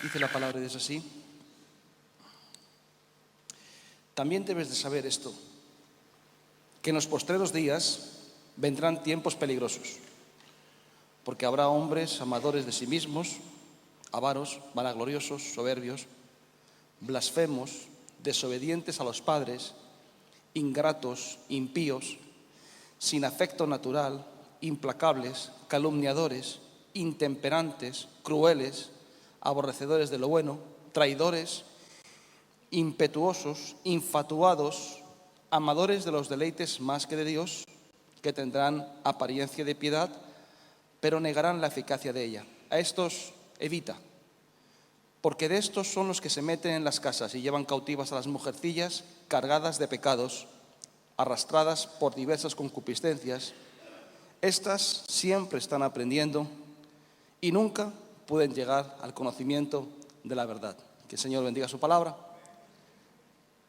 Dice la palabra de Dios así: también debes de saber esto, que en los postreros días vendrán tiempos peligrosos, porque habrá hombres amadores de sí mismos, avaros, vanagloriosos, soberbios, blasfemos, desobedientes a los padres, ingratos, impíos, sin afecto natural, implacables, calumniadores, intemperantes, crueles, aborrecedores de lo bueno, traidores, impetuosos, infatuados, amadores de los deleites más que de Dios, que tendrán apariencia de piedad, pero negarán la eficacia de ella. A estos evita, porque de estos son los que se meten en las casas y llevan cautivas a las mujercillas cargadas de pecados, arrastradas por diversas concupiscencias. Estas siempre están aprendiendo y nunca pueden llegar al conocimiento de la verdad. Que el Señor bendiga su palabra.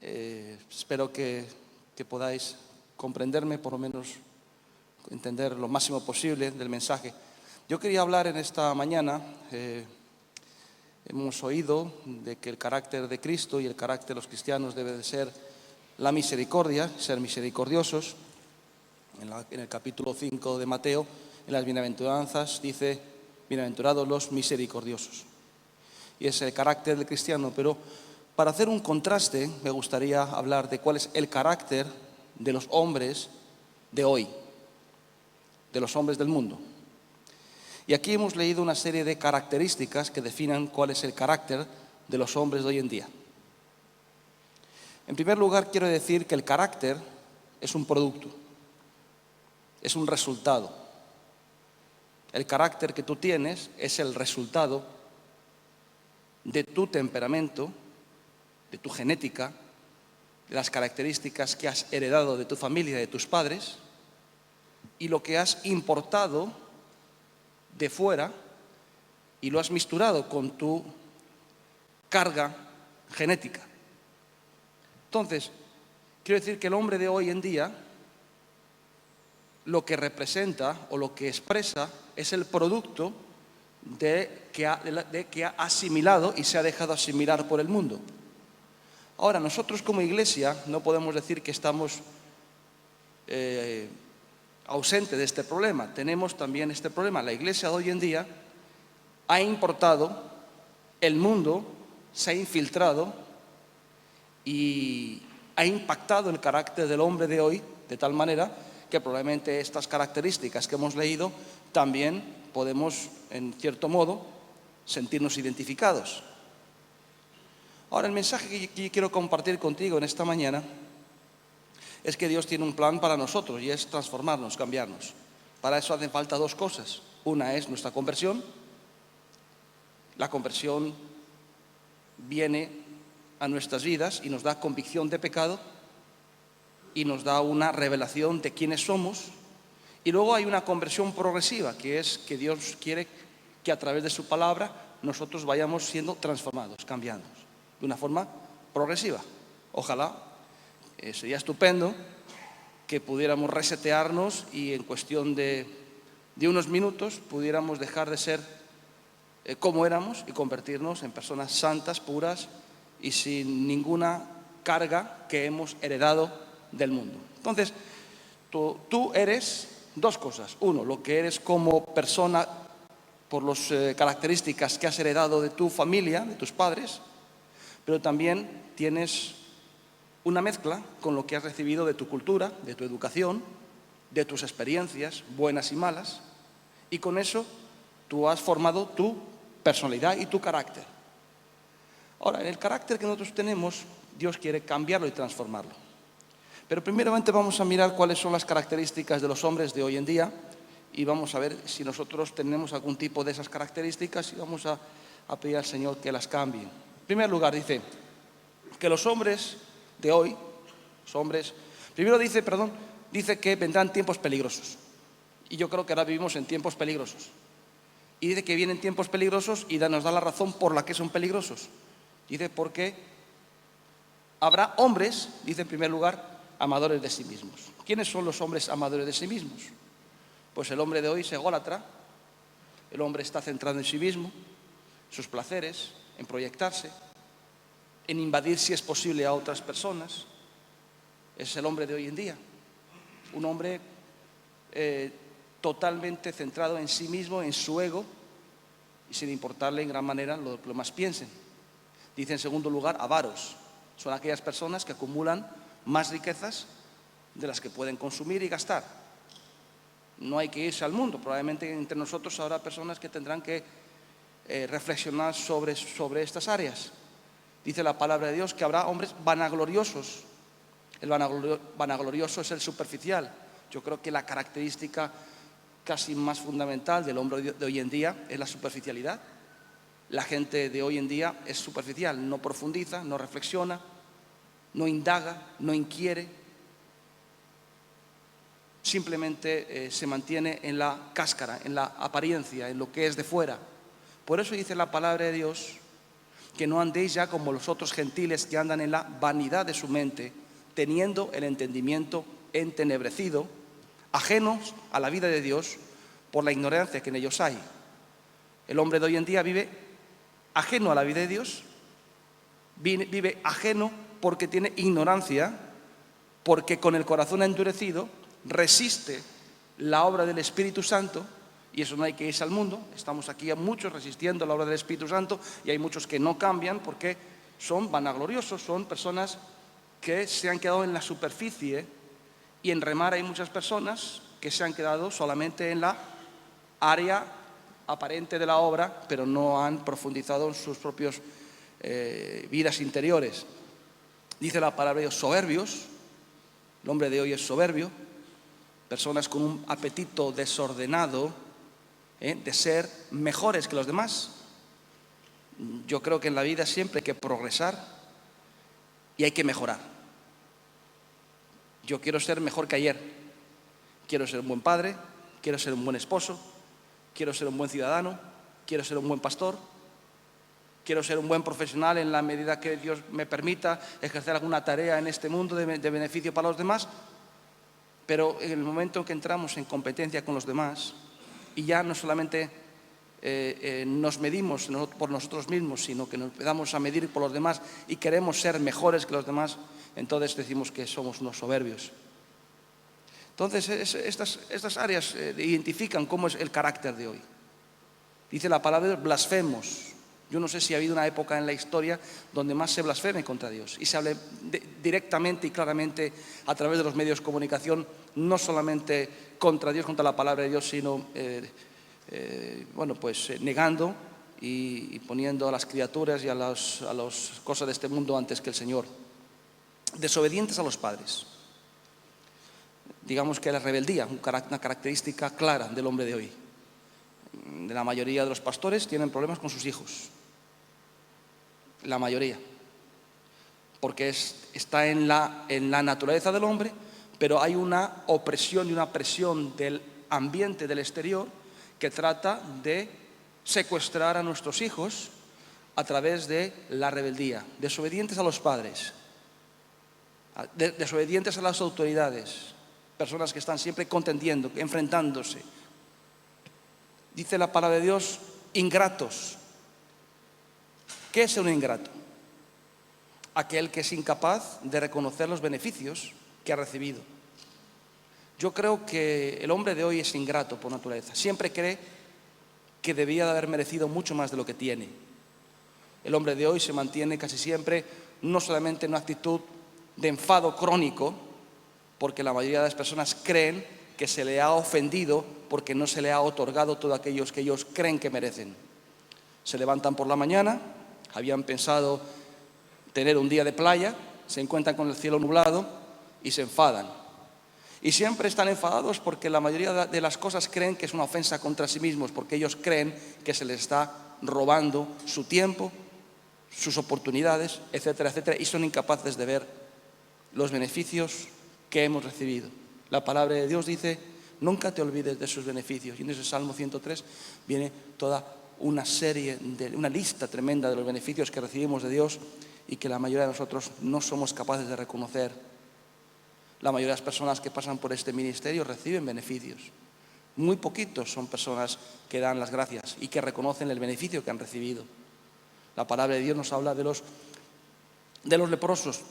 Espero que podáis comprenderme, por lo menos entender lo máximo posible del mensaje. Yo quería hablar en esta mañana, hemos oído de que el carácter de Cristo y el carácter de los cristianos debe de ser la misericordia, ser misericordiosos. En el capítulo 5 de Mateo, en las bienaventuranzas, dice: bienaventurados los misericordiosos. Y es el carácter del cristiano, pero para hacer un contraste me gustaría hablar de cuál es el carácter de los hombres de hoy, de los hombres del mundo. Y aquí hemos leído una serie de características que definen cuál es el carácter de los hombres de hoy en día. En primer lugar, quiero decir que el carácter es un producto, es un resultado. El carácter que tú tienes es el resultado de tu temperamento, de tu genética, de las características que has heredado de tu familia, de tus padres, y lo que has importado de fuera y lo has misturado con tu carga genética. Entonces, quiero decir que el hombre de hoy en día lo que representa o lo que expresa es el producto de que ha asimilado y se ha dejado asimilar por el mundo. Ahora, nosotros como iglesia no podemos decir que estamos ausentes de este problema. Tenemos también este problema. La iglesia de hoy en día ha importado, el mundo se ha infiltrado y ha impactado el carácter del hombre de hoy de tal manera que probablemente estas características que hemos leído también podemos, en cierto modo, sentirnos identificados. Ahora, el mensaje que yo quiero compartir contigo en esta mañana es que Dios tiene un plan para nosotros y es transformarnos, cambiarnos. Para eso hacen falta dos cosas. Una es nuestra conversión. La conversión viene a nuestras vidas y nos da convicción de pecado y nos da una revelación de quiénes somos. Y luego hay una conversión progresiva, que es que Dios quiere que a través de su palabra nosotros vayamos siendo transformados, cambiando de una forma progresiva. Ojalá, sería estupendo que pudiéramos resetearnos y en cuestión de unos minutos pudiéramos dejar de ser como éramos y convertirnos en personas santas, puras y sin ninguna carga que hemos heredado del mundo. Entonces, tú eres dos cosas. Uno, lo que eres como persona por las características que has heredado de tu familia, de tus padres, pero también tienes una mezcla con lo que has recibido de tu cultura, de tu educación, de tus experiencias, buenas y malas, y con eso tú has formado tu personalidad y tu carácter. Ahora, en el carácter que nosotros tenemos, Dios quiere cambiarlo y transformarlo. Pero primeramente vamos a mirar cuáles son las características de los hombres de hoy en día y vamos a ver si nosotros tenemos algún tipo de esas características y vamos a pedir al Señor que las cambie. En primer lugar, dice que los hombres de hoy, dice que vendrán tiempos peligrosos. Y yo creo que ahora vivimos en tiempos peligrosos. Y dice que vienen tiempos peligrosos y nos da la razón por la que son peligrosos. Dice porque habrá hombres, dice en primer lugar, amadores de sí mismos. ¿Quiénes son los hombres amadores de sí mismos? Pues el hombre de hoy es ególatra, el hombre está centrado en sí mismo, sus placeres, en proyectarse, en invadir si es posible a otras personas. Es el hombre de hoy en día, un hombre totalmente centrado en sí mismo, en su ego, y sin importarle en gran manera lo que más piensen. Dice en segundo lugar, avaros. Son aquellas personas que acumulan más riquezas de las que pueden consumir y gastar. No hay que irse al mundo. Probablemente entre nosotros habrá personas que tendrán que reflexionar sobre estas áreas. Dice la palabra de Dios que habrá hombres vanagloriosos. El vanaglorioso es el superficial. Yo creo que la característica casi más fundamental del hombre de hoy en día es la superficialidad. La gente de hoy en día es superficial, no profundiza, no reflexiona, no indaga, no inquiere. Simplemente se mantiene en la cáscara, en la apariencia, en lo que es de fuera. Por eso dice la palabra de Dios que no andéis ya como los otros gentiles que andan en la vanidad de su mente, teniendo el entendimiento entenebrecido, ajenos a la vida de Dios por la ignorancia que en ellos hay. El hombre de hoy en día vive ajeno a la vida de Dios, vive ajeno porque tiene ignorancia, porque con el corazón endurecido resiste la obra del Espíritu Santo. Y eso no hay que irse al mundo. Estamos aquí a muchos resistiendo la obra del Espíritu Santo y hay muchos que no cambian porque son vanagloriosos, son personas que se han quedado en la superficie, y en remar hay muchas personas que se han quedado solamente en la área aparente de la obra, pero no han profundizado en sus propias vidas interiores. Dice la palabra de Dios, soberbios. El hombre de hoy es soberbio. Personas con un apetito desordenado de ser mejores que los demás. Yo creo que en la vida siempre hay que progresar y hay que mejorar. Yo quiero ser mejor que ayer. Quiero ser un buen padre, quiero ser un buen esposo, quiero ser un buen ciudadano, quiero ser un buen pastor, quiero ser un buen profesional en la medida que Dios me permita ejercer alguna tarea en este mundo de beneficio para los demás. Pero en el momento en que entramos en competencia con los demás y ya no solamente nos medimos por nosotros mismos, sino que nos empezamos a medir por los demás y queremos ser mejores que los demás, entonces decimos que somos unos soberbios. Entonces estas áreas identifican cómo es el carácter de hoy. Dice la palabra de blasfemos. Yo no sé si ha habido una época en la historia donde más se blasfeme contra Dios y se hable directamente y claramente a través de los medios de comunicación, no solamente contra Dios, contra la palabra de Dios, sino negando y poniendo a las criaturas y a las cosas de este mundo antes que el Señor. Desobedientes a los padres. Digamos que la rebeldía, una característica clara del hombre de hoy. La mayoría de los pastores tienen problemas con sus hijos. La mayoría. Porque está en la naturaleza del hombre, pero hay una opresión y una presión del ambiente del exterior que trata de secuestrar a nuestros hijos a través de la rebeldía. Desobedientes a los padres, desobedientes a las autoridades, personas que están siempre contendiendo, enfrentándose. Dice la palabra de Dios, ingratos. ¿Qué es un ingrato? Aquel que es incapaz de reconocer los beneficios que ha recibido. Yo creo que el hombre de hoy es ingrato por naturaleza. Siempre cree que debía de haber merecido mucho más de lo que tiene. El hombre de hoy se mantiene casi siempre no solamente en una actitud de enfado crónico, porque la mayoría de las personas creen que se le ha ofendido porque no se le ha otorgado todo aquello que ellos creen que merecen. Se levantan por la mañana, habían pensado tener un día de playa, se encuentran con el cielo nublado y se enfadan. Y siempre están enfadados porque la mayoría de las cosas creen que es una ofensa contra sí mismos, porque ellos creen que se les está robando su tiempo, sus oportunidades, etcétera, etcétera, y son incapaces de ver los beneficios que hemos recibido. La palabra de Dios dice, nunca te olvides de sus beneficios. Y en ese Salmo 103 viene toda una lista tremenda de los beneficios que recibimos de Dios y que la mayoría de nosotros no somos capaces de reconocer. La mayoría de las personas que pasan por este ministerio reciben beneficios, Muy poquitos son personas que dan las gracias y que reconocen el beneficio que han recibido. La palabra de Dios nos habla de los leprosos.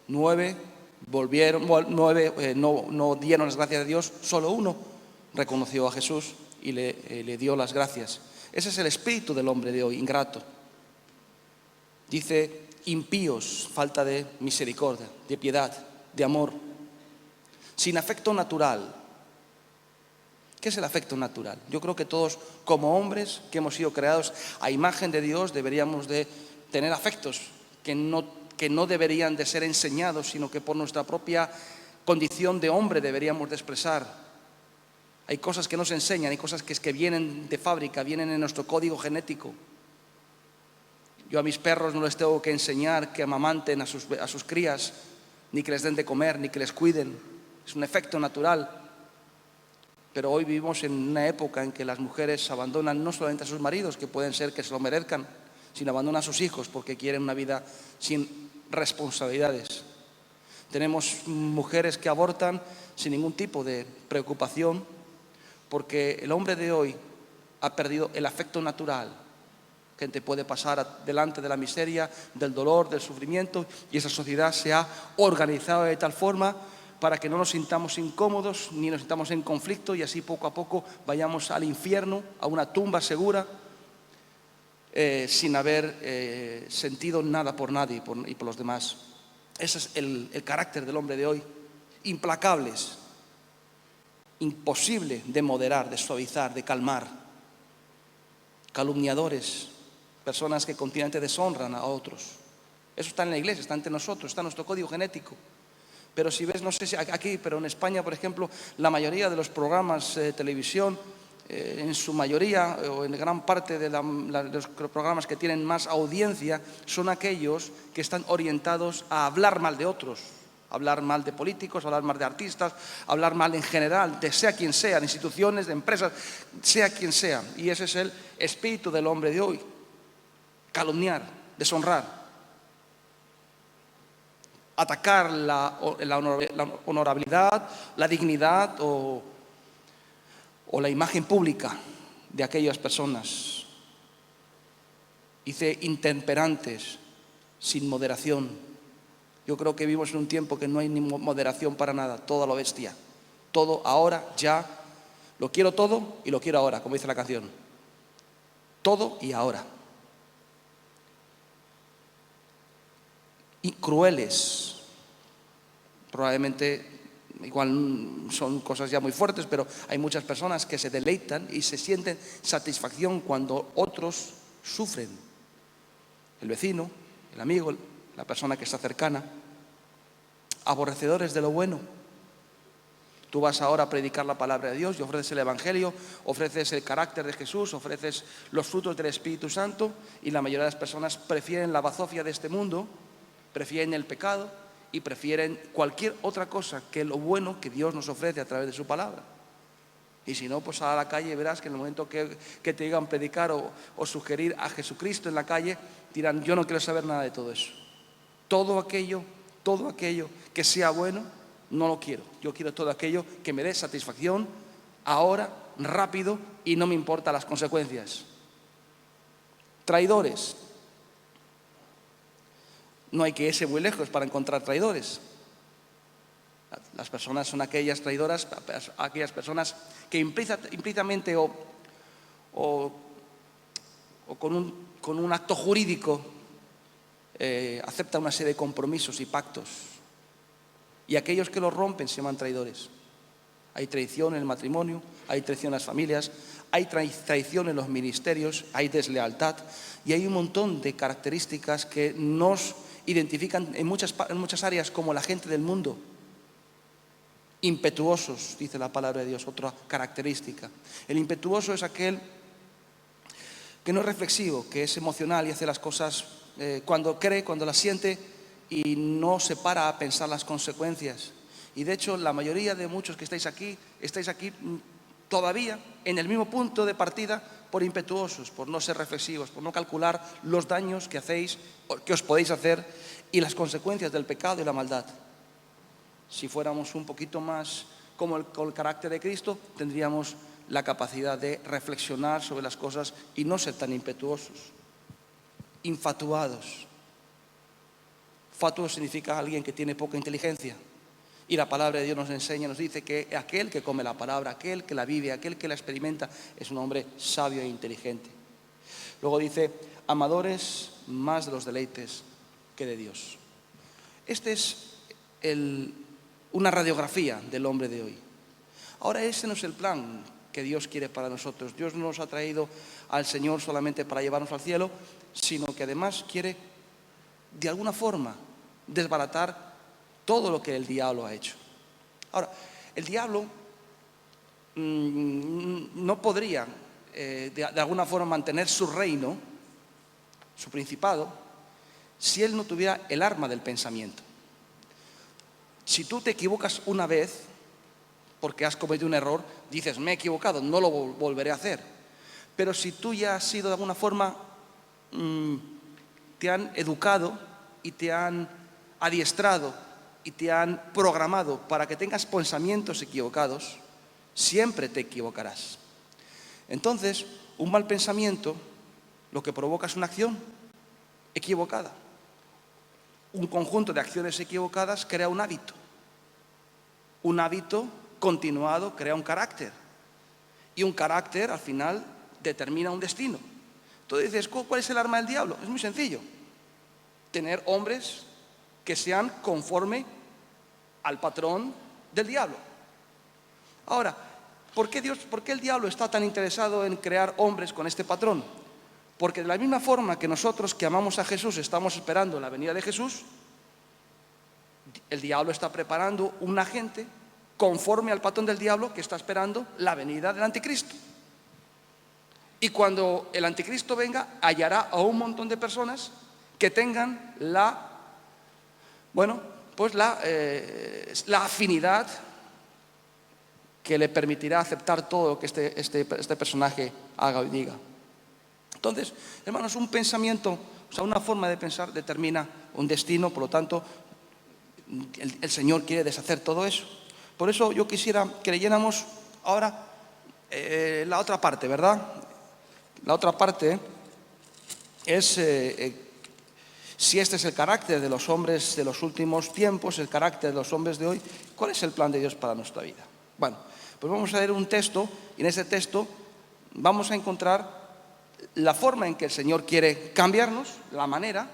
9 no dieron las gracias a Dios, solo uno reconoció a Jesús y le dio las gracias. Ese es el espíritu del hombre de hoy, ingrato. Dice impíos, falta de misericordia, de piedad, de amor, sin afecto natural. ¿Qué es el afecto natural? Yo creo que todos, como hombres que hemos sido creados a imagen de Dios, deberíamos de tener afectos que no deberían de ser enseñados, sino que por nuestra propia condición de hombre deberíamos de expresar. Hay cosas que no se enseñan, hay cosas que vienen de fábrica, vienen en nuestro código genético. Yo a mis perros no les tengo que enseñar que amamanten a sus crías, ni que les den de comer, ni que les cuiden. Es un efecto natural. Pero hoy vivimos en una época en que las mujeres abandonan no solamente a sus maridos, que pueden ser que se lo merezcan, sino abandonan a sus hijos porque quieren una vida sin responsabilidades. Tenemos mujeres que abortan sin ningún tipo de preocupación porque el hombre de hoy ha perdido el afecto natural que te puede pasar delante de la miseria, del dolor, del sufrimiento, y esa sociedad se ha organizado de tal forma para que no nos sintamos incómodos ni nos sintamos en conflicto y así poco a poco vayamos al infierno, a una tumba segura, sin haber sentido nada por nadie y por los demás. Ese es el carácter del hombre de hoy. Implacables, imposible de moderar, de suavizar, de calmar. Calumniadores, personas que continuamente deshonran a otros. Eso está en la iglesia, está entre nosotros, está en nuestro código genético. Pero si ves, no sé si aquí, pero en España, por ejemplo, la mayoría de los programas de televisión, en su mayoría, o en gran parte de los programas que tienen más audiencia, son aquellos que están orientados a hablar mal de otros, hablar mal de políticos, hablar mal de artistas, hablar mal en general, de sea quien sea, de instituciones, de empresas, sea quien sea. Y ese es el espíritu del hombre de hoy: calumniar, deshonrar, atacar la honorabilidad, la dignidad o la imagen pública de aquellas personas. Dice intemperantes, sin moderación. Yo creo que vivimos en un tiempo que no hay ni moderación para nada, todo a lo bestia. Todo ahora, ya, lo quiero todo y lo quiero ahora, como dice la canción. Todo y ahora. Y crueles, probablemente, igual son cosas ya muy fuertes, pero hay muchas personas que se deleitan y se sienten satisfacción cuando otros sufren. El vecino, el amigo, la persona que está cercana. Aborrecedores de lo bueno. Tú vas ahora a predicar la palabra de Dios y ofreces el Evangelio, ofreces el carácter de Jesús, ofreces los frutos del Espíritu Santo, y la mayoría de las personas prefieren la bazofia de este mundo, prefieren el pecado y prefieren cualquier otra cosa que lo bueno que Dios nos ofrece a través de su palabra. Y si no, pues sal a la calle y verás que en el momento que te digan predicar o sugerir a Jesucristo en la calle, dirán: yo no quiero saber nada de todo eso. Todo aquello que sea bueno, no lo quiero. Yo quiero todo aquello que me dé satisfacción ahora, rápido, y no me importan las consecuencias. Traidores. No hay que irse muy lejos para encontrar traidores. Las personas son aquellas traidoras, aquellas personas que implícitamente o con un acto jurídico aceptan una serie de compromisos y pactos. Y aquellos que los rompen se llaman traidores. Hay traición en el matrimonio, hay traición en las familias, hay traición en los ministerios, hay deslealtad, y hay un montón de características que nos identifican en muchas áreas como la gente del mundo. Impetuosos, dice la palabra de Dios, otra característica. El impetuoso es aquel que no es reflexivo, que es emocional y hace las cosas cuando cree, cuando las siente, y no se para a pensar las consecuencias. Y de hecho, la mayoría de muchos que estáis aquí todavía en el mismo punto de partida por impetuosos, por no ser reflexivos, por no calcular los daños que hacéis, que os podéis hacer, y las consecuencias del pecado y la maldad. Si fuéramos un poquito más como el carácter de Cristo, tendríamos la capacidad de reflexionar sobre las cosas y no ser tan impetuosos, infatuados. Fatuo significa alguien que tiene poca inteligencia. Y la palabra de Dios nos enseña, nos dice que aquel que come la palabra, aquel que la vive, aquel que la experimenta, es un hombre sabio e inteligente. Luego dice, amadores más de los deleites que de Dios. Este es una radiografía del hombre de hoy. Ahora ese no es el plan que Dios quiere para nosotros. Dios no nos ha traído al Señor solamente para llevarnos al cielo, sino que además quiere, de alguna forma, desbaratar todo lo que el diablo ha hecho. Ahora, el diablo no podría de alguna forma mantener su reino, su principado, si él no tuviera el arma del pensamiento. Si tú te equivocas una vez porque has cometido un error, dices, me he equivocado, no lo volveré a hacer. Pero si tú ya has sido de alguna forma, te han educado y te han adiestrado y te han programado para que tengas pensamientos equivocados, siempre te equivocarás. Entonces, un mal pensamiento lo que provoca es una acción equivocada. Un conjunto de acciones equivocadas crea un hábito. Un hábito continuado crea un carácter. Y un carácter, al final, determina un destino. Entonces dices, ¿cuál es el arma del diablo? Es muy sencillo. Tener hombres que sean conforme al patrón del diablo. Ahora, ¿por qué el diablo está tan interesado en crear hombres con este patrón? Porque de la misma forma que nosotros que amamos a Jesús estamos esperando la venida de Jesús, el diablo está preparando una gente conforme al patrón del diablo que está esperando la venida del anticristo. Y cuando el anticristo venga, hallará a un montón de personas que tengan la afinidad que le permitirá aceptar todo lo que este personaje haga y diga. Entonces, hermanos, un pensamiento, una forma de pensar determina un destino, por lo tanto, el Señor quiere deshacer todo eso. Por eso yo quisiera que leyéramos ahora la otra parte, ¿verdad? La otra parte es si este es el carácter de los hombres de los últimos tiempos, el carácter de los hombres de hoy, ¿cuál es el plan de Dios para nuestra vida? Bueno, pues vamos a leer un texto y en ese texto vamos a encontrar la forma en que el Señor quiere cambiarnos, la manera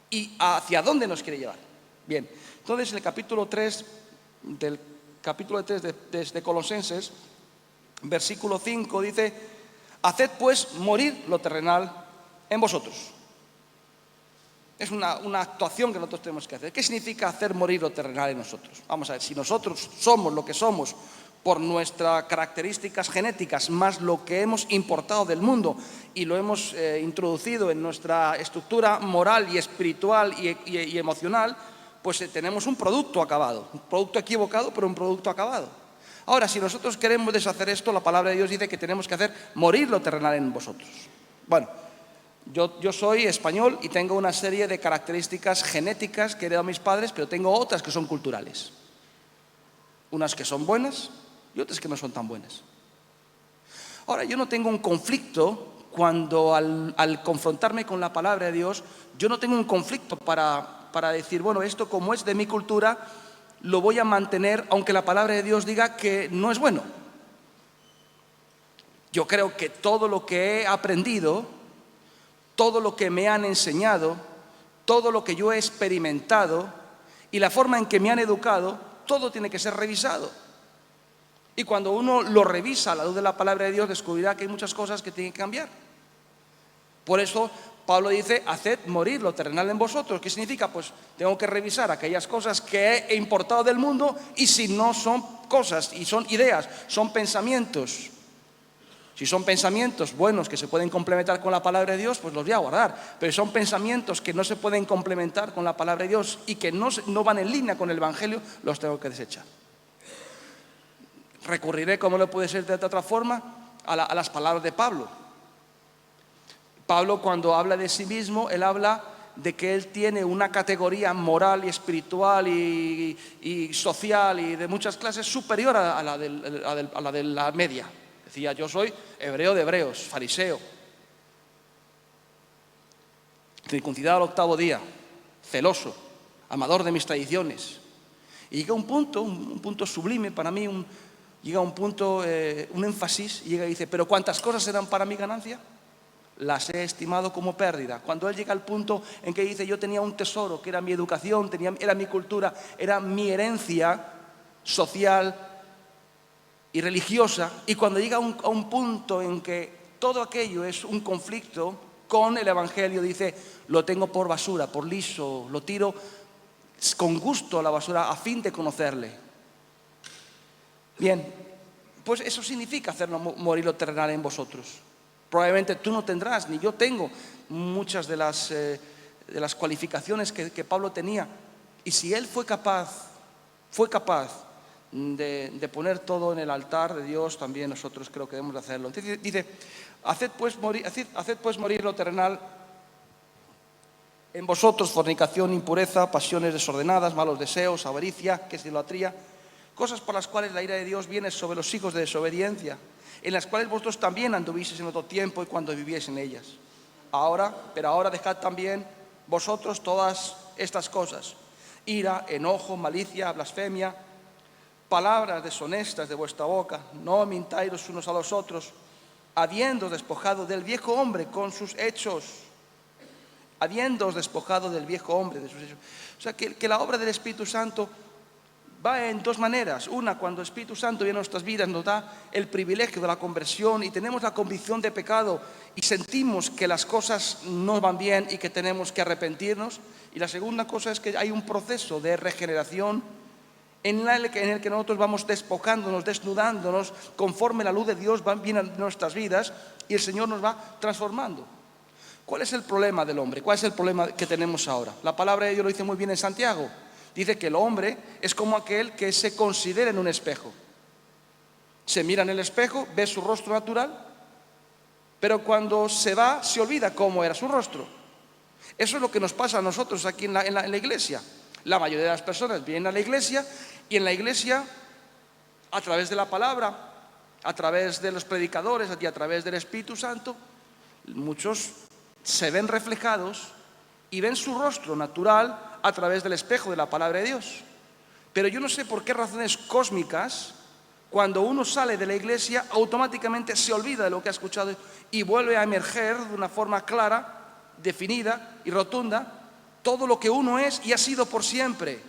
y hacia dónde nos quiere llevar. Bien, entonces en el capítulo 3 de Colosenses, versículo 5 dice, haced pues morir lo terrenal en vosotros. Es una actuación que nosotros tenemos que hacer. ¿Qué significa hacer morir lo terrenal en nosotros? Vamos a ver, si nosotros somos lo que somos por nuestras características genéticas, más lo que hemos importado del mundo y lo hemos introducido en nuestra estructura moral y espiritual y emocional, pues tenemos un producto acabado, un producto equivocado, pero un producto acabado. Ahora, si nosotros queremos deshacer esto, la palabra de Dios dice que tenemos que hacer morir lo terrenal en vosotros. Bueno, yo soy español y tengo una serie de características genéticas que he heredado a mis padres, pero tengo otras que son culturales. Unas que son buenas y otras que no son tan buenas. Ahora, yo no tengo un conflicto cuando al confrontarme con la palabra de Dios, yo no tengo un conflicto para decir, bueno, esto como es de mi cultura, lo voy a mantener aunque la palabra de Dios diga que no es bueno. Yo creo que todo lo que he aprendido, todo lo que me han enseñado, todo lo que yo he experimentado y la forma en que me han educado, todo tiene que ser revisado. Y cuando uno lo revisa a la luz de la palabra de Dios, descubrirá que hay muchas cosas que tienen que cambiar. Por eso Pablo dice, haced morir lo terrenal en vosotros. ¿Qué significa? Pues tengo que revisar aquellas cosas que he importado del mundo y si no son cosas y son ideas, son pensamientos. Si son pensamientos buenos que se pueden complementar con la palabra de Dios, pues los voy a guardar. Pero si son pensamientos que no se pueden complementar con la palabra de Dios y que no van en línea con el Evangelio, los tengo que desechar. Recurriré, como no puede ser de otra forma, a las palabras de Pablo. Pablo, cuando habla de sí mismo, él habla de que él tiene una categoría moral y espiritual y social y de muchas clases superior a la de la media. Decía, yo soy hebreo de hebreos, fariseo, circuncidado al 8º día, celoso, amador de mis tradiciones. Y llega un punto sublime para mí, llega un punto, un énfasis, y llega y dice, pero ¿cuántas cosas eran para mi ganancia? Las he estimado como pérdida. Cuando él llega al punto en que dice, yo tenía un tesoro, que era mi educación, era mi cultura, era mi herencia social y religiosa, y cuando llega a un punto en que todo aquello es un conflicto con el Evangelio, dice, lo tengo por basura, por liso, lo tiro con gusto a la basura a fin de conocerle. Bien, pues eso significa hacer morir lo terrenal en vosotros. Probablemente tú no tendrás, ni yo tengo, muchas de las cualificaciones que Pablo tenía. Y si él fue capaz de poner todo en el altar de Dios, también nosotros creo que debemos de hacerlo. Entonces dice, haced pues morir lo terrenal en vosotros: fornicación, impureza, pasiones desordenadas, malos deseos, avaricia, que es idolatría, cosas por las cuales la ira de Dios viene sobre los hijos de desobediencia, en las cuales vosotros también anduvisteis en otro tiempo y cuando vivíais en ellas. Pero ahora dejad también vosotros todas estas cosas: ira, enojo, malicia, blasfemia, palabras deshonestas de vuestra boca. No mintáis los unos a los otros, habiéndoos despojado del viejo hombre con sus hechos. Habiéndoos despojado del viejo hombre de sus hechos. O sea, que la obra del Espíritu Santo va en dos maneras. Una, cuando el Espíritu Santo viene a nuestras vidas, nos da el privilegio de la conversión y tenemos la convicción de pecado y sentimos que las cosas no van bien y que tenemos que arrepentirnos. Y la segunda cosa es que hay un proceso de regeneración en el que nosotros vamos despojándonos, desnudándonos, conforme la luz de Dios viene a nuestras vidas y el Señor nos va transformando. ¿Cuál es el problema del hombre? ¿Cuál es el problema que tenemos ahora? La palabra de Dios lo dice muy bien en Santiago. Dice que el hombre es como aquel que se considera en un espejo. Se mira en el espejo, ve su rostro natural, pero cuando se va, se olvida cómo era su rostro. Eso es lo que nos pasa a nosotros aquí en la iglesia. La mayoría de las personas vienen a la iglesia y en la iglesia, a través de la palabra, a través de los predicadores y a través del Espíritu Santo, muchos se ven reflejados y ven su rostro natural a través del espejo de la palabra de Dios. Pero yo no sé por qué razones cósmicas, cuando uno sale de la iglesia, automáticamente se olvida de lo que ha escuchado y vuelve a emerger de una forma clara, definida y rotunda todo lo que uno es y ha sido por siempre.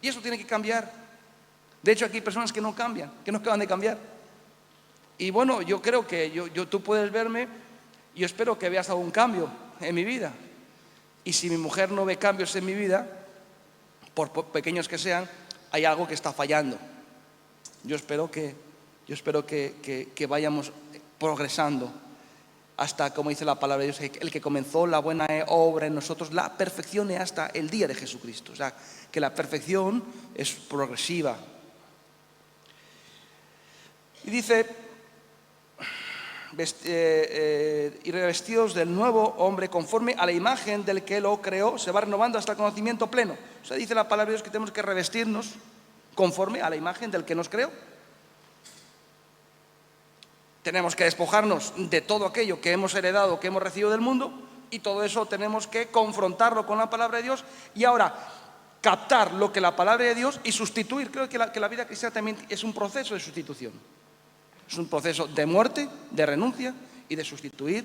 Y eso tiene que cambiar. De hecho, aquí hay personas que no cambian, que no acaban de cambiar. Y bueno, yo creo que tú puedes verme y yo espero que veas algún cambio en mi vida. Y si mi mujer no ve cambios en mi vida, por pequeños que sean, hay algo que está fallando. Yo espero que vayamos progresando hasta, como dice la palabra de Dios, el que comenzó la buena obra en nosotros la perfeccione hasta el día de Jesucristo. O sea, que la perfección es progresiva. Y dice, y revestidos del nuevo hombre conforme a la imagen del que lo creó, se va renovando hasta el conocimiento pleno. O sea, dice la palabra de Dios que tenemos que revestirnos conforme a la imagen del que nos creó. Tenemos que despojarnos de todo aquello que hemos heredado, que hemos recibido del mundo, y todo eso tenemos que confrontarlo con la palabra de Dios y ahora captar lo que la palabra de Dios y sustituir. Creo que la vida cristiana también es un proceso de sustitución. Es un proceso de muerte, de renuncia y de sustituir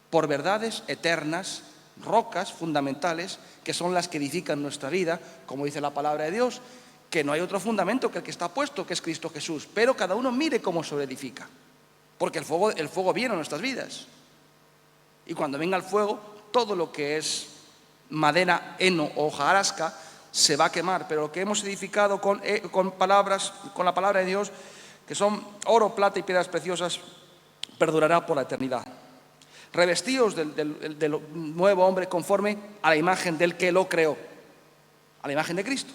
por verdades eternas, rocas fundamentales, que son las que edifican nuestra vida, como dice la palabra de Dios, que no hay otro fundamento que el que está puesto, que es Cristo Jesús. Pero cada uno mire cómo se edifica, porque el fuego viene a nuestras vidas. Y cuando venga el fuego, todo lo que es madera, heno o hojarasca se va a quemar. Pero lo que hemos edificado con la palabra de Dios, que son oro, plata y piedras preciosas, perdurará por la eternidad. Revestidos del nuevo hombre conforme a la imagen del que lo creó, a la imagen de Cristo.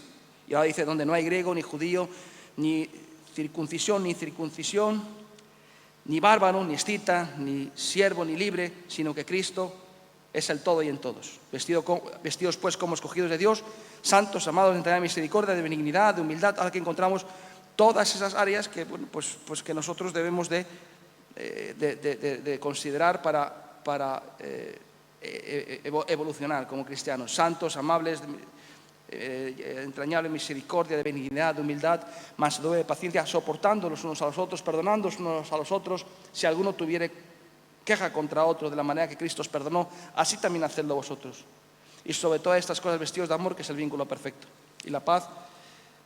Y ahora dice, donde no hay griego ni judío, ni circuncisión ni incircuncisión, ni bárbaro, ni escita, ni siervo, ni libre, sino que Cristo es el todo y en todos. Vestidos pues como escogidos de Dios, santos, amados, de entera misericordia, de benignidad, de humildad, ahora que encontramos todas esas áreas que, bueno, pues que nosotros debemos de considerar para evolucionar como cristianos, santos, amables, entrañable misericordia, de benignidad, de humildad, mansedumbre, de paciencia, soportando los unos a los otros, perdonando los unos a los otros, si alguno tuviere queja contra otro de la manera que Cristo os perdonó, así también hacedlo vosotros. Y sobre todas estas cosas vestidos de amor, que es el vínculo perfecto. Y la paz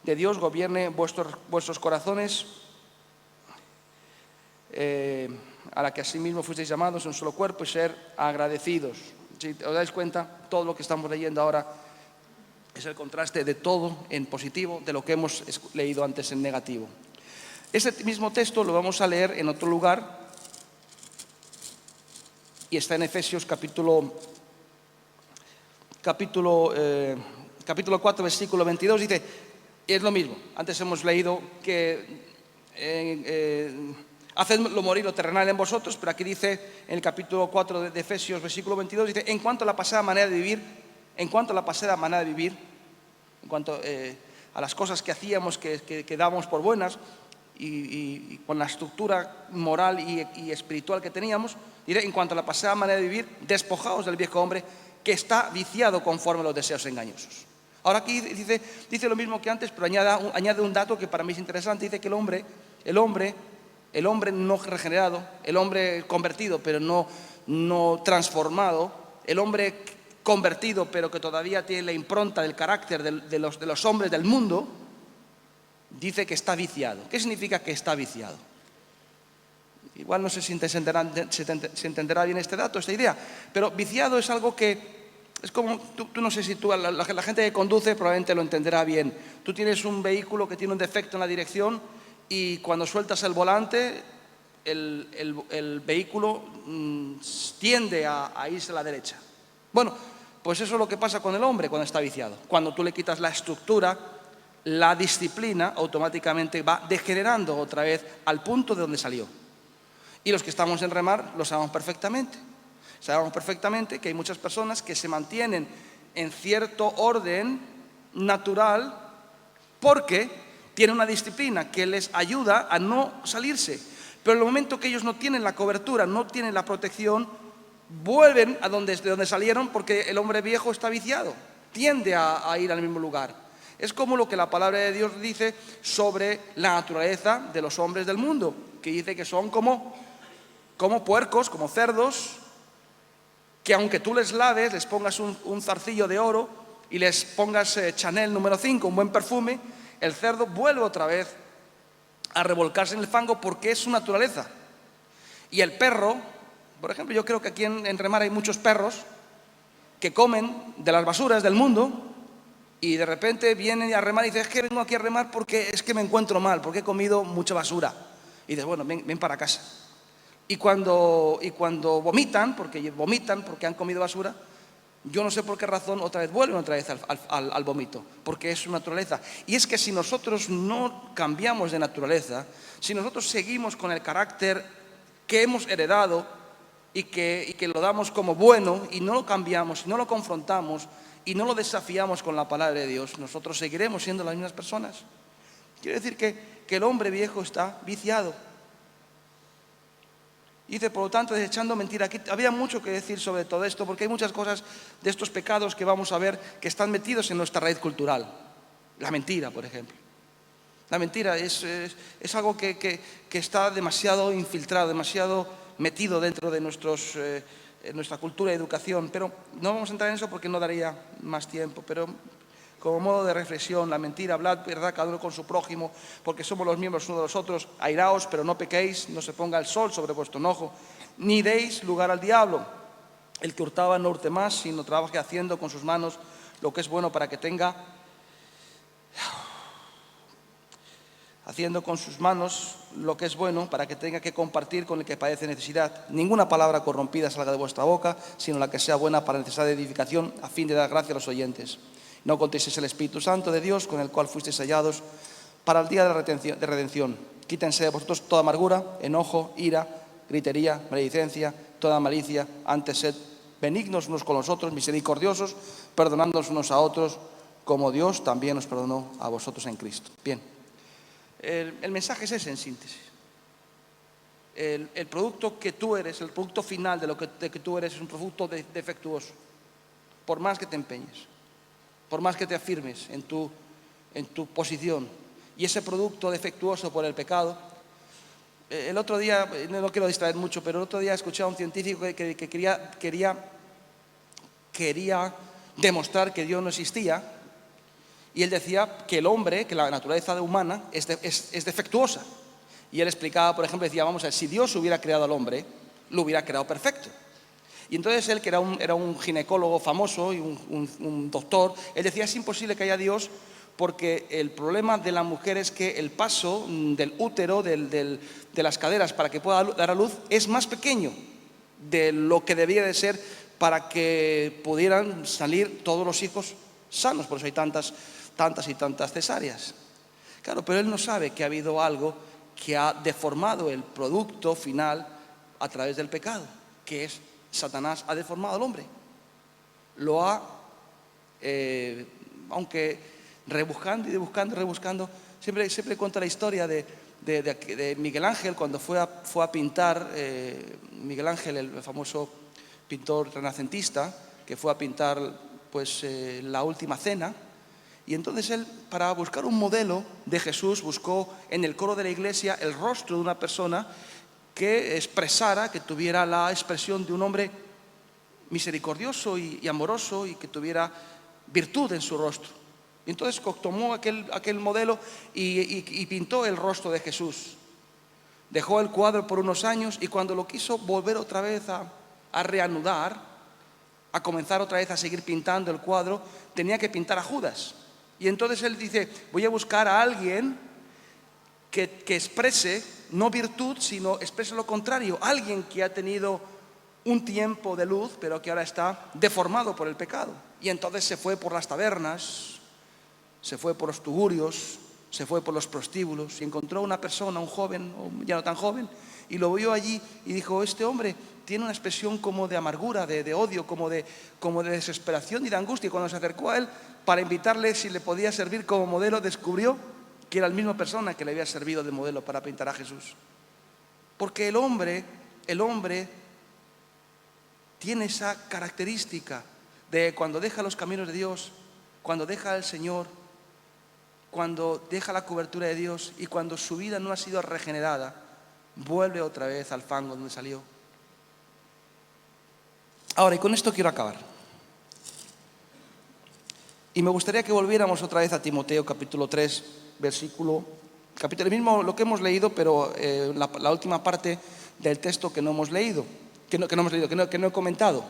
de Dios gobierne vuestros corazones, a la que asimismo fuisteis llamados en un solo cuerpo, y ser agradecidos. Si os dais cuenta, todo lo que estamos leyendo ahora es el contraste de todo en positivo de lo que hemos leído antes en negativo. Este mismo texto lo vamos a leer en otro lugar y está en Efesios capítulo 4, versículo 22, dice, es lo mismo. Antes hemos leído que hacedlo morir lo terrenal en vosotros, pero aquí dice en el capítulo 4 de Efesios, versículo 22, dice, en cuanto a la pasada manera de vivir, en cuanto a las cosas que hacíamos, que dábamos por buenas, y con la estructura moral y espiritual que teníamos, diré, en cuanto a la pasada manera de vivir, despojaos del viejo hombre que está viciado conforme a los deseos engañosos. Ahora aquí dice lo mismo que antes, pero añade un dato que para mí es interesante. Dice que el hombre no regenerado, el hombre convertido pero no transformado, el hombre convertido pero que todavía tiene la impronta del carácter de los hombres del mundo, dice que está viciado. ¿Qué significa que está viciado? Igual no sé si se entenderá bien este dato, esta idea, pero viciado es algo que es como, tú no sé si la gente que conduce probablemente lo entenderá bien. Tú tienes un vehículo que tiene un defecto en la dirección y cuando sueltas el volante, el vehículo tiende a irse a la derecha. Bueno, pues eso es lo que pasa con el hombre cuando está viciado. Cuando tú le quitas la estructura, la disciplina, automáticamente va degenerando otra vez al punto de donde salió. Y los que estamos en remar lo sabemos perfectamente. Sabemos perfectamente que hay muchas personas que se mantienen en cierto orden natural porque tienen una disciplina que les ayuda a no salirse. Pero en el momento que ellos no tienen la cobertura, no tienen la protección, vuelven de donde salieron porque el hombre viejo está viciado, tiende a ir al mismo lugar. Es como lo que la palabra de Dios dice sobre la naturaleza de los hombres del mundo, que dice que son como puercos, como cerdos, que aunque tú les laves, les pongas un zarcillo de oro y les pongas Chanel número 5, un buen perfume, el cerdo vuelve otra vez a revolcarse en el fango porque es su naturaleza. Y el perro, por ejemplo, yo creo que aquí en Remar hay muchos perros que comen de las basuras del mundo y de repente vienen a remar y dicen, es que vengo aquí a remar porque es que me encuentro mal, porque he comido mucha basura. Y dices, bueno, ven para casa. Y cuando vomitan porque han comido basura, yo no sé por qué razón vuelven otra vez al vómito, porque es su naturaleza. Y es que si nosotros no cambiamos de naturaleza, si nosotros seguimos con el carácter que hemos heredado y que lo damos como bueno y no lo cambiamos, no lo confrontamos y no lo desafiamos con la palabra de Dios, nosotros seguiremos siendo las mismas personas. Quiere decir que el hombre viejo está viciado. Dice, por lo tanto, desechando mentira. Aquí había mucho que decir sobre todo esto, porque hay muchas cosas de estos pecados que vamos a ver que están metidos en nuestra raíz cultural. La mentira, por ejemplo. La mentira es algo que está demasiado infiltrado, demasiado metido dentro de nuestra cultura y educación. Pero no vamos a entrar en eso porque no daría más tiempo. Pero como modo de reflexión, la mentira, hablad verdad cada uno con su prójimo, porque somos los miembros unos de los otros. Airaos, pero no pequéis, no se ponga el sol sobre vuestro enojo, ni deis lugar al diablo. El que hurtaba no hurte más, sino trabaje haciendo con sus manos lo que es bueno para que tenga, que compartir con el que padece necesidad. Ninguna palabra corrompida salga de vuestra boca, sino la que sea buena para necesidad de edificación, a fin de dar gracia a los oyentes. No contéis el Espíritu Santo de Dios, con el cual fuisteis sellados para el día de redención. Quítense de vosotros toda amargura, enojo, ira, gritería, maledicencia, toda malicia. Antes sed benignos unos con los otros, misericordiosos, perdonándonos unos a otros, como Dios también os perdonó a vosotros en Cristo. Bien, El mensaje es ese en síntesis. El producto que tú eres, el producto final de que tú eres es un producto defectuoso. Por más que te empeñes, por más que te afirmes en tu posición. Y ese producto defectuoso por el pecado. El otro día, no quiero distraer mucho, pero el otro día escuché a un científico que quería demostrar que Dios no existía, y él decía que el hombre, que la naturaleza humana es defectuosa. Y él explicaba, por ejemplo, decía, vamos a ver, si Dios hubiera creado al hombre, lo hubiera creado perfecto. Y entonces él, que era un ginecólogo famoso y un doctor, él decía, es imposible que haya Dios, porque el problema de la mujer es que el paso del útero, de las caderas para que pueda dar a luz, es más pequeño de lo que debía de ser para que pudieran salir todos los hijos sanos. Por eso hay tantas y tantas cesáreas. Claro, pero él no sabe que ha habido algo que ha deformado el producto final a través del pecado, que es Satanás ha deformado al hombre. Lo ha, aunque rebuscando, siempre cuento la historia de Miguel Ángel cuando fue a pintar, Miguel Ángel, el famoso pintor renacentista, que fue a pintar pues la Última Cena. Y entonces él, para buscar un modelo de Jesús, buscó en el coro de la iglesia el rostro de una persona que expresara, que tuviera la expresión de un hombre misericordioso y amoroso, y que tuviera virtud en su rostro. Y entonces tomó aquel modelo y pintó el rostro de Jesús. Dejó el cuadro por unos años, y cuando lo quiso volver otra vez a reanudar, a comenzar otra vez a seguir pintando el cuadro, tenía que pintar a Judas. Y entonces él dice, voy a buscar a alguien que exprese no virtud, sino exprese lo contrario. Alguien que ha tenido un tiempo de luz, pero que ahora está deformado por el pecado. Y entonces se fue por las tabernas, se fue por los tugurios, se fue por los prostíbulos, y encontró una persona, un joven, o ya no tan joven, y lo vio allí y dijo, este hombre tiene una expresión como de amargura, de odio, como de desesperación y de angustia. Y cuando se acercó a él para invitarle si le podía servir como modelo, descubrió que era la misma persona que le había servido de modelo para pintar a Jesús. Porque el hombre tiene esa característica de cuando deja los caminos de Dios, cuando deja al Señor, cuando deja la cobertura de Dios, y cuando su vida no ha sido regenerada, vuelve otra vez al fango donde salió. Ahora, y con esto quiero acabar. Y me gustaría que volviéramos otra vez a Timoteo capítulo 3, capítulo mismo lo que hemos leído, pero la última parte del texto que no hemos leído, que no he comentado.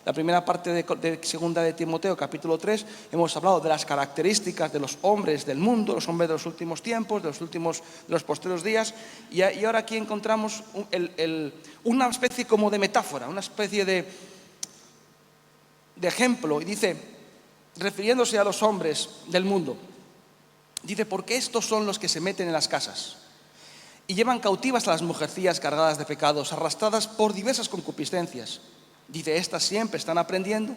La primera parte de segunda de Timoteo, capítulo 3, hemos hablado de las características de los hombres del mundo, los hombres de los últimos tiempos, de los postreros días, y ahora aquí encontramos una especie como de metáfora, una especie de ejemplo, y dice, refiriéndose a los hombres del mundo, dice, porque estos son los que se meten en las casas y llevan cautivas a las mujercillas cargadas de pecados, arrastradas por diversas concupiscencias. Dice, estas siempre están aprendiendo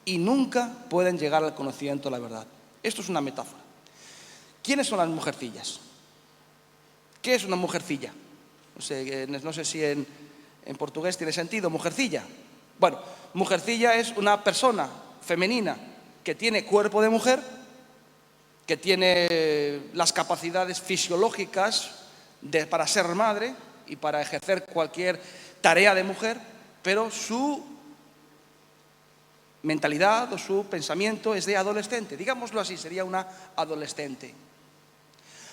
y nunca pueden llegar al conocimiento de la verdad. Esto es una metáfora. ¿Quiénes son las mujercillas? ¿Qué es una mujercilla? No sé si en portugués tiene sentido, mujercilla. Bueno, mujercilla es una persona femenina que tiene cuerpo de mujer, que tiene las capacidades fisiológicas para ser madre y para ejercer cualquier tarea de mujer, pero su mentalidad o su pensamiento es de adolescente. Digámoslo así, sería una adolescente.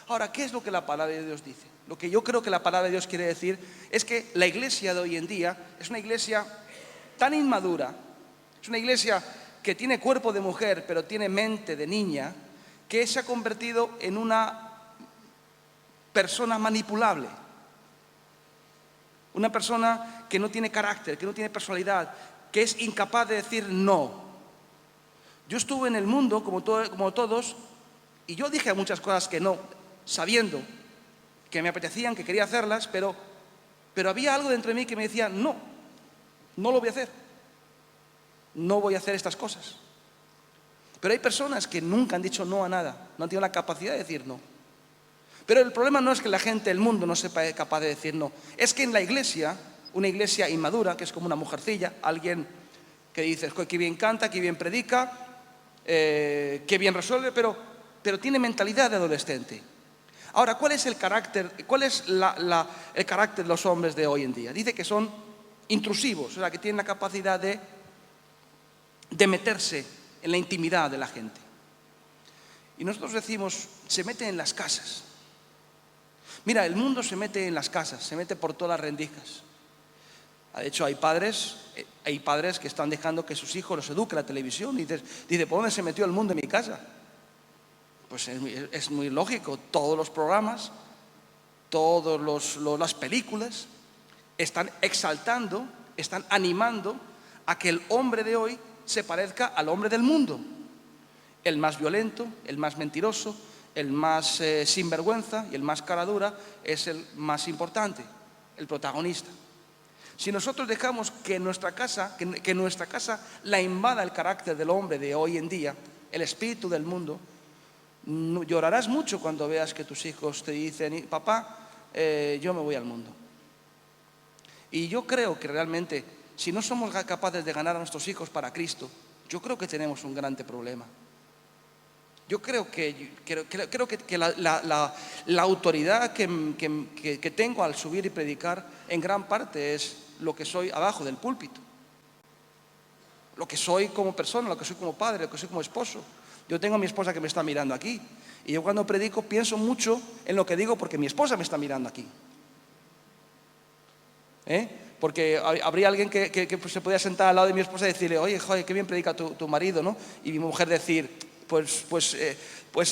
Ahora, ¿qué es lo que la palabra de Dios dice? Lo que yo creo que la palabra de Dios quiere decir es que la iglesia de hoy en día es una iglesia tan inmadura, es una iglesia que tiene cuerpo de mujer pero tiene mente de niña, que se ha convertido en una persona manipulable, una persona que no tiene carácter, que no tiene personalidad, que es incapaz de decir no. Yo estuve en el mundo como todos, y yo dije muchas cosas que no, sabiendo que me apetecían, que quería hacerlas, pero había algo dentro de mí que me decía, no lo voy a hacer, no voy a hacer estas cosas. Pero hay personas que nunca han dicho no a nada, no han tenido la capacidad de decir no. Pero el problema no es que la gente, el mundo, no sepa capaz de decir no. Es que en la iglesia, una iglesia inmadura, que es como una mujercilla, alguien que dice, qué bien canta, qué bien predica, qué bien resuelve, pero tiene mentalidad de adolescente. Ahora, ¿cuál es el carácter de los hombres de hoy en día? Dice que son intrusivos, o sea, que tienen la capacidad de meterse en la intimidad de la gente. Y nosotros decimos, se meten en las casas. Mira, el mundo se mete en las casas, se mete por todas las rendijas. De hecho, hay padres que están dejando que sus hijos los eduque la televisión. Y dice, ¿por dónde se metió el mundo en mi casa? Pues es muy lógico. Todos los programas, todas las películas están exaltando, están animando a que el hombre de hoy se parezca al hombre del mundo. El más violento, el más mentiroso, el más sinvergüenza y el más cara dura es el más importante, el protagonista. Si nosotros dejamos que nuestra casa la invada el carácter del hombre de hoy en día, el espíritu del mundo, llorarás mucho cuando veas que tus hijos te dicen, papá, yo me voy al mundo. Y yo creo que realmente, si no somos capaces de ganar a nuestros hijos para Cristo, yo creo que tenemos un grande problema. Yo creo que la autoridad que tengo al subir y predicar en gran parte es lo que soy abajo del púlpito, lo que soy como persona, lo que soy como padre, lo que soy como esposo. Yo tengo a mi esposa que me está mirando aquí y yo cuando predico pienso mucho en lo que digo porque mi esposa me está mirando aquí. Porque habría alguien que se podía sentar al lado de mi esposa y decirle, oye, joder, qué bien predica tu marido, ¿no? Y mi mujer decir, pues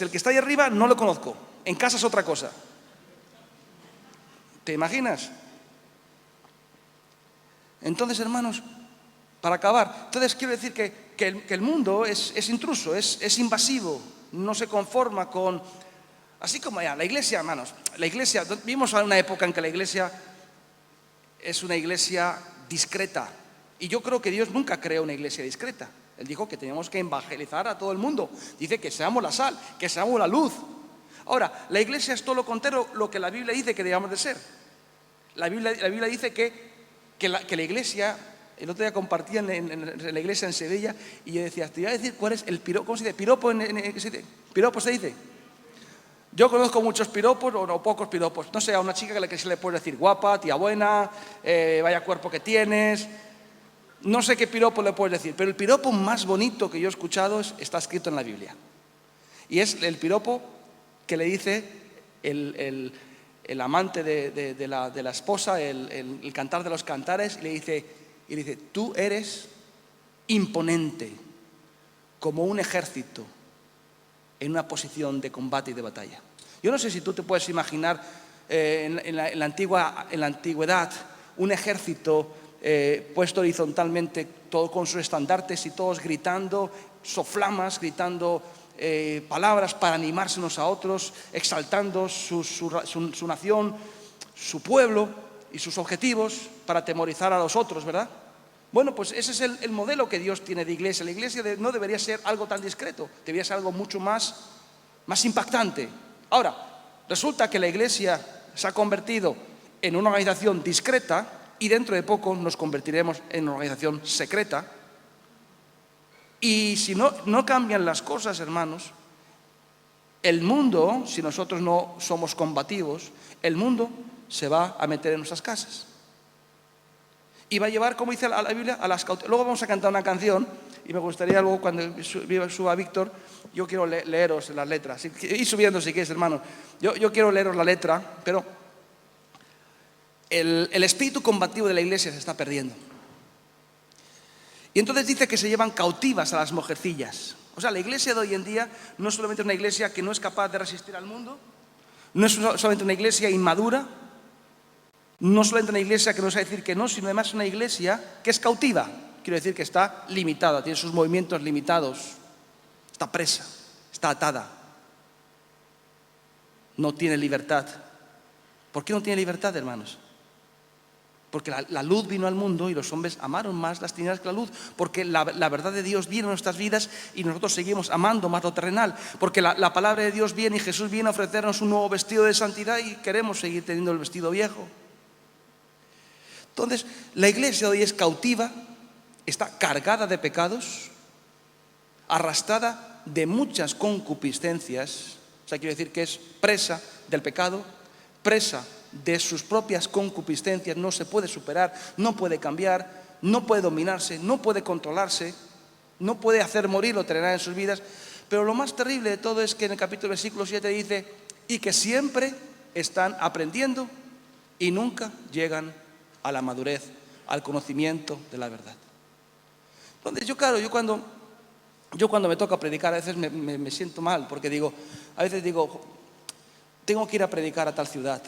el que está ahí arriba no lo conozco, en casa es otra cosa. ¿Te imaginas? Entonces, hermanos, para acabar, quiero decir que el mundo es intruso, es invasivo, no se conforma con... Así como ya, la iglesia, hermanos, vivimos en una época en que la iglesia es una iglesia discreta. Y yo creo que Dios nunca creó una iglesia discreta. Él dijo que teníamos que evangelizar a todo el mundo. Dice que seamos la sal, que seamos la luz. Ahora, la iglesia es todo lo contrario lo que la Biblia dice que debamos de ser. La Biblia dice que la iglesia, el otro día compartía en la iglesia en Sevilla y yo decía, te iba a decir cuál es el piropo, ¿cómo se dice? ¿Piropo? ¿Piropo se dice? Yo conozco muchos piropos o pocos piropos. No sé, a una chica que se le puede decir guapa, tía buena, vaya cuerpo que tienes. No sé qué piropo le puedes decir, pero el piropo más bonito que yo he escuchado está escrito en la Biblia. Y es el piropo que le dice el amante de la esposa, el cantar de los cantares, y le dice, tú eres imponente, como un ejército en una posición de combate y de batalla. Yo no sé si tú te puedes imaginar en la antigüedad un ejército puesto horizontalmente, todo con sus estandartes y todos gritando, soflamas, gritando palabras para animarse unos a otros, exaltando su nación, su pueblo y sus objetivos para atemorizar a los otros, ¿verdad? Bueno, pues ese es el modelo que Dios tiene de iglesia. La iglesia no debería ser algo tan discreto, debería ser algo mucho más impactante. Ahora, resulta que la iglesia se ha convertido en una organización discreta y dentro de poco nos convertiremos en una organización secreta. Y si no cambian las cosas, hermanos, el mundo, si nosotros no somos combativos, el mundo se va a meter en nuestras casas. Y va a llevar, como dice la Biblia, a las cautivas. Luego vamos a cantar una canción y me gustaría luego cuando suba Víctor, yo quiero leeros las letras. Y subiendo si quieres, hermano. Yo quiero leeros la letra, pero el espíritu combativo de la iglesia se está perdiendo. Y entonces dice que se llevan cautivas a las mujercillas. O sea, la iglesia de hoy en día no es solamente una iglesia que no es capaz de resistir al mundo, no es solamente una iglesia inmadura, no solamente una iglesia que nos va a decir que no, sino además una iglesia que es cautiva. Quiero decir que está limitada, tiene sus movimientos limitados, está presa, está atada, no tiene libertad. ¿Por qué no tiene libertad, hermanos? Porque la luz vino al mundo y los hombres amaron más las tinieblas que la luz, porque la verdad de Dios viene a nuestras vidas y nosotros seguimos amando más lo terrenal, porque la palabra de Dios viene y Jesús viene a ofrecernos un nuevo vestido de santidad y queremos seguir teniendo el vestido viejo. Entonces, la iglesia hoy es cautiva, está cargada de pecados, arrastrada de muchas concupiscencias, o sea, quiero decir que es presa del pecado, presa de sus propias concupiscencias, no se puede superar, no puede cambiar, no puede dominarse, no puede controlarse, no puede hacer morir lo terrenal en sus vidas. Pero lo más terrible de todo es que en el capítulo versículo 7 dice, y que siempre están aprendiendo y nunca llegan a la madurez, al conocimiento de la verdad. Entonces yo cuando me toca predicar a veces me siento mal, porque a veces digo, tengo que ir a predicar a tal ciudad,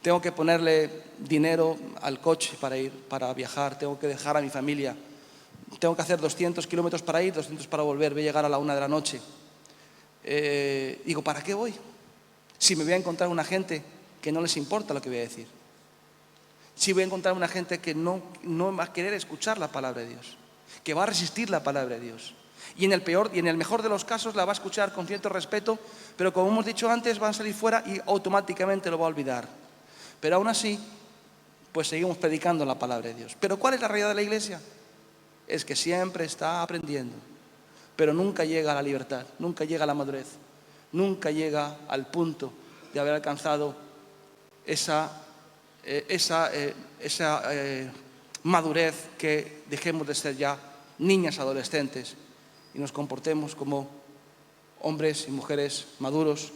tengo que ponerle dinero al coche para viajar, tengo que dejar a mi familia, tengo que hacer 200 kilómetros para ir, 200 para volver, voy a llegar a la 1 de la noche. Digo, ¿para qué voy? Si me voy a encontrar una gente que no les importa lo que voy a decir. Si voy a encontrar una gente que no va a querer escuchar la palabra de Dios, que va a resistir la palabra de Dios. Y en el mejor de los casos la va a escuchar con cierto respeto, pero como hemos dicho antes, van a salir fuera y automáticamente lo va a olvidar. Pero aún así, pues seguimos predicando la palabra de Dios. Pero ¿cuál es la realidad de la iglesia? Es que siempre está aprendiendo, pero nunca llega a la libertad, nunca llega a la madurez, nunca llega al punto de haber alcanzado esa madurez, que dejemos de ser ya niñas adolescentes y nos comportemos como hombres y mujeres maduros,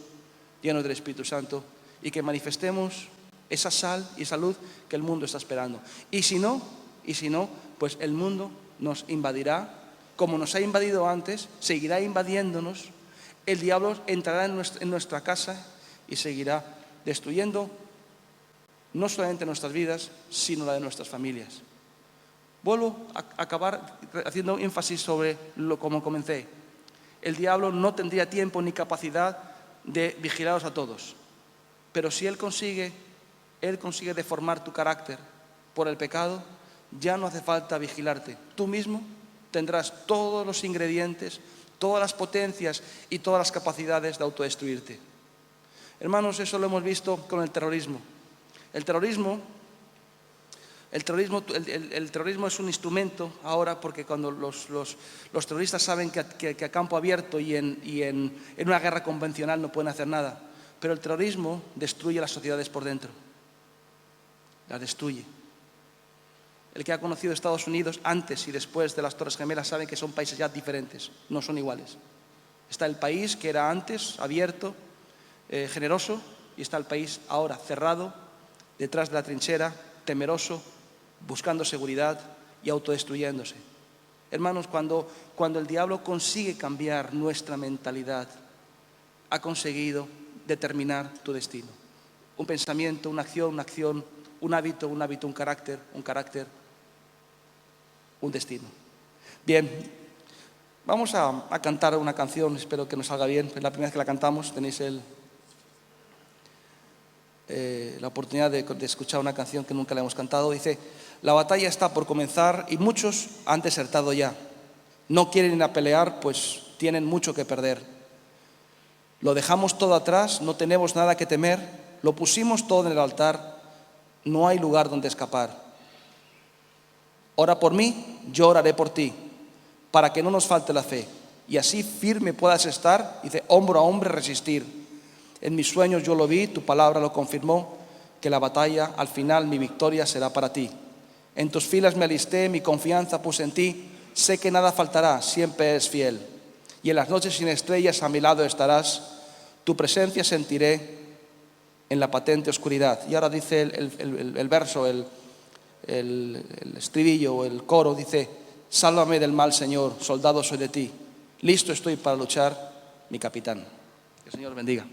llenos del Espíritu Santo, y que manifestemos esa sal y esa luz que el mundo está esperando. Y si no, pues el mundo nos invadirá, como nos ha invadido antes, seguirá invadiéndonos, el diablo entrará en nuestra casa y seguirá destruyendo no solamente nuestras vidas, sino la de nuestras familias. Vuelvo a acabar haciendo énfasis sobre como comencé. El diablo no tendría tiempo ni capacidad de vigilaros a todos, pero si él consigue deformar tu carácter por el pecado, ya no hace falta vigilarte. Tú mismo tendrás todos los ingredientes, todas las potencias y todas las capacidades de autodestruirte. Hermanos, eso lo hemos visto con el terrorismo. El terrorismo es un instrumento ahora, porque cuando los terroristas saben que a campo abierto y en una guerra convencional no pueden hacer nada, pero el terrorismo destruye las sociedades por dentro, las destruye. El que ha conocido Estados Unidos antes y después de las Torres Gemelas sabe que son países ya diferentes, no son iguales. Está el país que era antes abierto, generoso, y está el país ahora cerrado, detrás de la trinchera, temeroso, buscando seguridad y autodestruyéndose. Hermanos, cuando el diablo consigue cambiar nuestra mentalidad, ha conseguido determinar tu destino. Un pensamiento, una acción, un hábito, un carácter, un destino. Bien, vamos a cantar una canción, espero que nos salga bien. Es la primera vez que la cantamos, tenéis la oportunidad de escuchar una canción que nunca la hemos cantado. Dice: la batalla está por comenzar y muchos han desertado ya. No quieren ir a pelear, pues tienen mucho que perder. Lo dejamos todo atrás, no tenemos nada que temer. Lo pusimos todo en el altar, no hay lugar donde escapar. Ora por mí, yo oraré por ti, para que no nos falte la fe, y así firme puedas estar, dice, hombro a hombro resistir. En mis sueños yo lo vi, tu palabra lo confirmó, que la batalla, al final mi victoria será para ti. En tus filas me alisté, mi confianza puse en ti, sé que nada faltará, siempre eres fiel. Y en las noches sin estrellas a mi lado estarás, tu presencia sentiré en la patente oscuridad. Y ahora dice el verso, el estribillo o el coro, dice: sálvame del mal, Señor, soldado soy de ti, listo estoy para luchar, mi capitán. Que el Señor bendiga.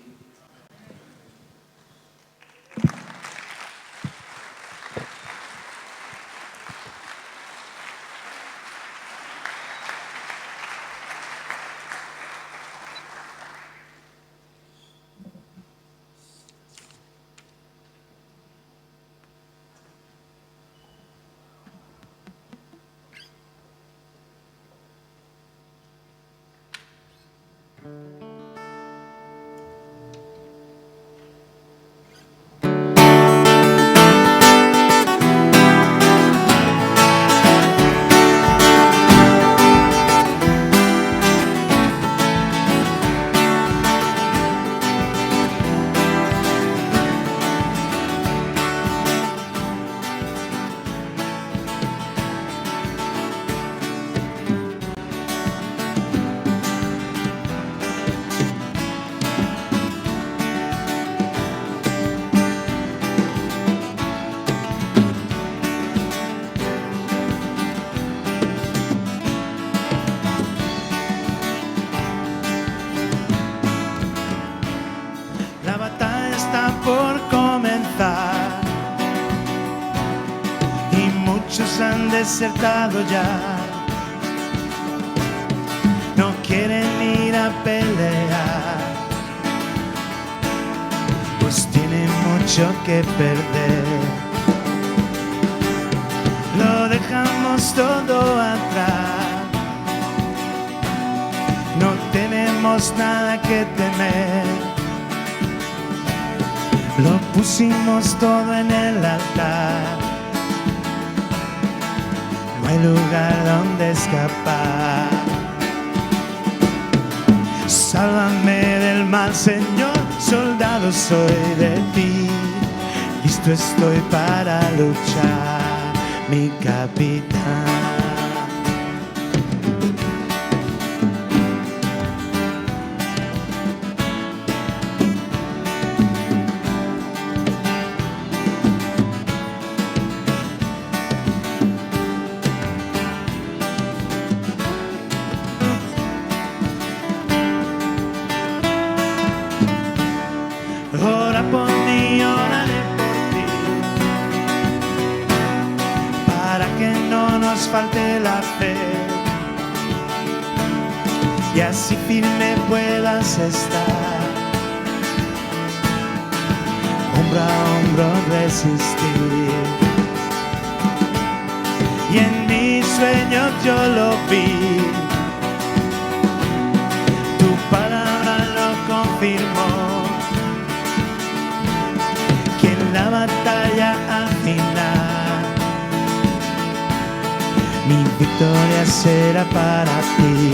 La batalla está por comenzar y muchos han desertado ya. No quieren ir a pelear, pues tienen mucho que perder. Lo dejamos todo atrás, no tenemos nada que temer. Lo pusimos todo en el altar, no hay lugar donde escapar. Sálvame del mal, Señor, soldado soy de ti. Listo estoy para luchar, mi capitán. Ora por mí, oraré por ti, para que no nos falte la fe y así firme puedas estar, hombro a hombro resistir. Y en mis sueños yo lo vi, tu palabra lo confirmó, la batalla al final, mi victoria será para ti.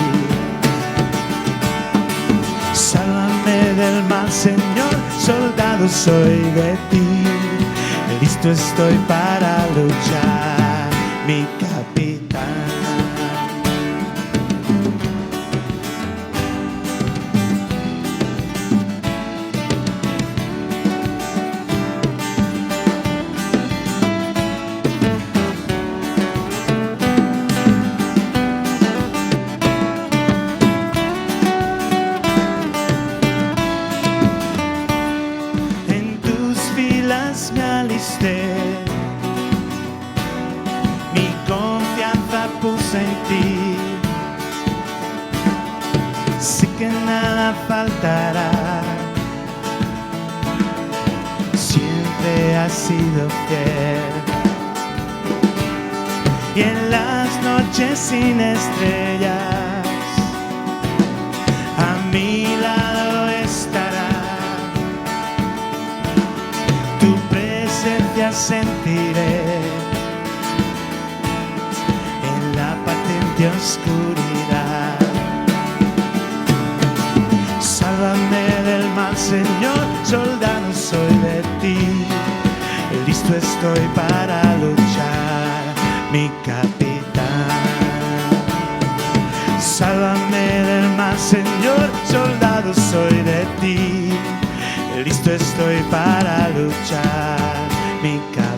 Sálvame del mal, Señor, soldado soy de ti. Listo estoy para luchar, mi capitán. Me alisté, mi confianza puse en ti, sé que nada faltará, siempre has sido fiel. Y en las noches sin estrellas, a mi lado estará. Ya sentiré en la patente oscuridad. Sálvame del mal, Señor, soldado soy de ti. Listo estoy para luchar, mi capitán. Sálvame del mal, Señor, soldado soy de ti. Listo estoy para luchar, mi capitán.